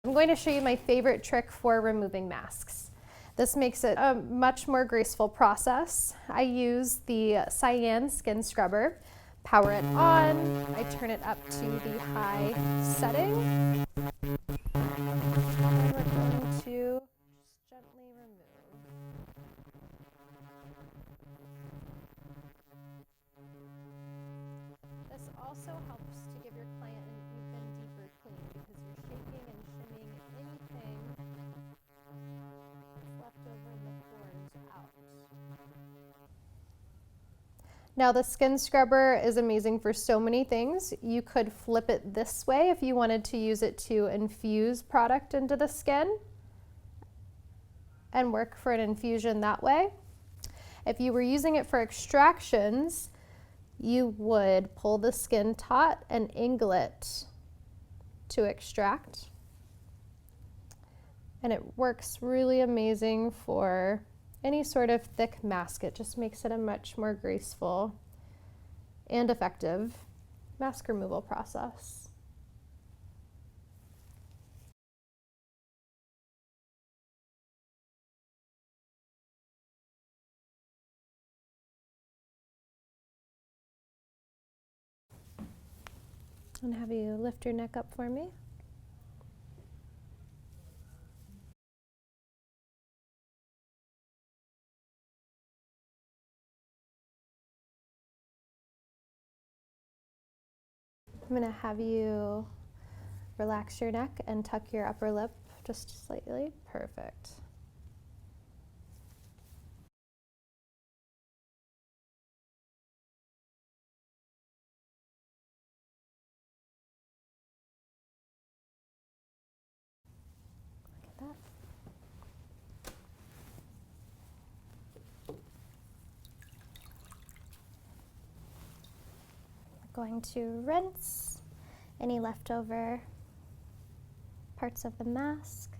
I'm going to show you my favorite trick for removing masks. This makes it a much more graceful process. I use the Saian skin scrubber. Power it on, I turn it up to the high setting. And we're going to just gently remove. This also helps to give your client an even deeper clean because you're shaking and shimming anything that's left over in the pores out. Now the skin scrubber is amazing for so many things. You could flip it this way if you wanted to use it to infuse product into the skin and work for an infusion that way. If you were using it for extractions, you would pull the skin taut and angle it to extract. And it works really amazing for any sort of thick mask. It just makes it a much more graceful and effective mask removal process. And have you lift your neck up for me. I'm going to have you relax your neck and tuck your upper lip just slightly. Perfect. Look at that. Going to rinse any leftover parts of the mask.